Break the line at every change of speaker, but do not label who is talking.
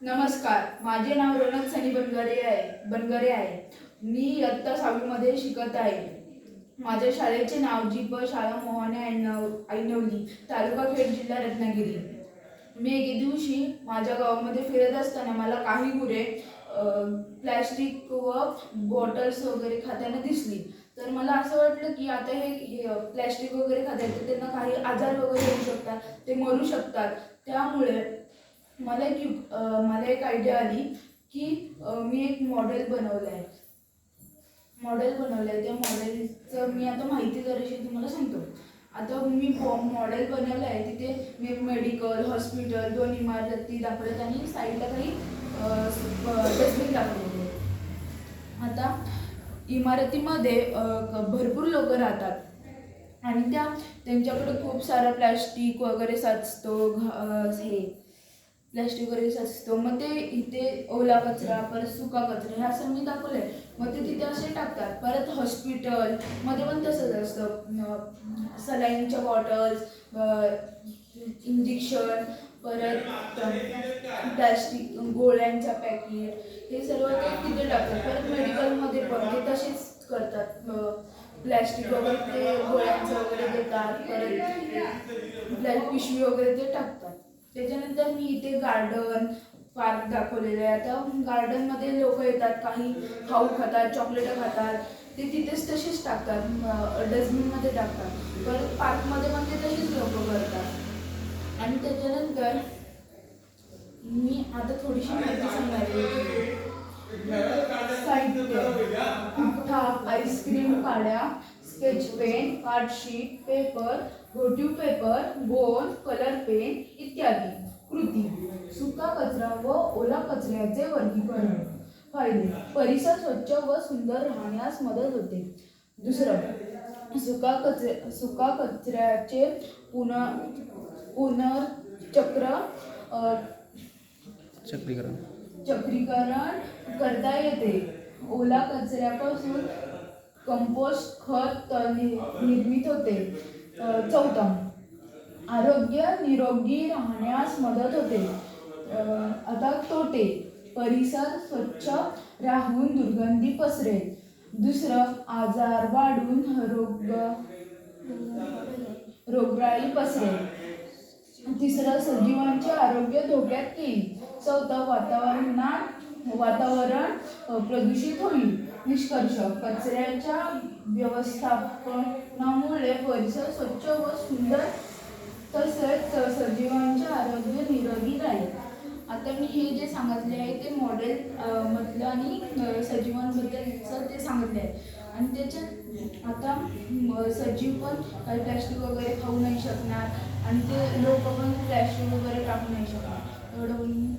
नमस्कार, माझे नाव रोनक सनी बनगरे आहे. मी इयत्ता 6वी मध्ये शिकत आहे. माझ्या शाळेचे नाव जीप शाळा मोहाने ऐनवली, तालुका खेड, जिल्हा रत्नागिरी. मी एके दिवशी माझ्या गावामध्ये फिरत असताना मला काही गुरे प्लॅस्टिक व बॉटल्स वगैरे खाताना दिसली. तर मला असं वाटलं की आता हे प्लॅस्टिक वगैरे खातात तर त्यांना काही आजार वगैरे होऊ शकतात, ते मरू शकतात. त्यामुळे मला एक आयडिया आली की मी एक मॉडेल बनवलं आहे. त्या मॉडेलचं मी आता माहिती जराशी तुम्हाला सांगतो. आता मी मॉडेल बनवलं आहे. तिथे मी मेडिकल, हॉस्पिटल, 2 इमारती दाखवल्यात आणि साईडला काही डस्टबिन दाखवलेले. आता इमारतीमध्ये भरपूर लोक राहतात आणि त्यांच्याकडे खूप सारा प्लॅस्टिक वगैरे साचतो. मग ते इथे ओला कचरा, परत सुका कचरा, ह्या असं मी दाखवलंय. मग ते तिथे असे टाकतात. परत हॉस्पिटल मध्ये पण तसंच असतं. सलाईनच्या बॉटल्स, इंजेक्शन, परत प्लॅस्टिक गोळ्यांच्या पॅकेट, हे सर्व ते तिथे टाकतात. परत मेडिकलमध्ये पण ते तसेच करतात. प्लॅस्टिक वगैरे ते गोळ्यांचं वगैरे देतात. परत पिशवी वगैरे ते टाकतात. त्याच्यानंतर मी इथे गार्डन, पार्क दाखवलेले आहे. आता गार्डनमध्ये लोक येतात, काही खाऊ खातात, चॉकलेटं खातात, ते तिथेच तसेच टाकतात, डस्टबिनमध्ये टाकतात. परत पार्कमध्ये पण ते तसेच लोक करतात. आणि त्याच्यानंतर मी आता थोडीशी माहिती सांगणार आहे. साहित्य: पुठ्ठा, आईस्क्रीम काड्या, स्केच पेन, कार्डशीट, पेपर, घोटीव पेपर, गोल, कलर पेन इत्यादी. कृती: सुका कचरा व ओला कचऱ्याचे वर्गीकरण. फायदे: परिसर स्वच्छ व सुंदर राहण्यास मदत होते. दुसरं, सुका कचऱ्याचे चक्रीकरण करता येते. ओला कचऱ्यापासून कंपोस्ट खत निर्मित होते. चौथा, आरोग्य निरोगी राहण्यास मदत होते. आता तोटे: परिसर स्वच्छ राहून दुर्गंधी पसरेल. दुसरं, आजार वाढून रोगराई पसरेल. तिसरं, सजीवांचे आरोग्य धोक्यात येईल. चौथं, वातावरण प्रदूषित होईल. निष्कर्ष: कचऱ्याच्या व्यवस्थापनामुळे परिसर स्वच्छ व सुंदर तसेच सजीवांचे आरोग्य निरोगी राहील. आता मी हे जे सांगितले आहे ते मॉडेल मधलं आणि सजीवांबद्दलचं ते सांगितले आहे. आणि त्याच्यात आता सजीव पण काही प्लॅस्टिक वगैरे खाऊ नाही शकणार आणि ते लोक पण प्लॅस्टिक वगैरे टाकू नाही शकणार. एवढं बोलून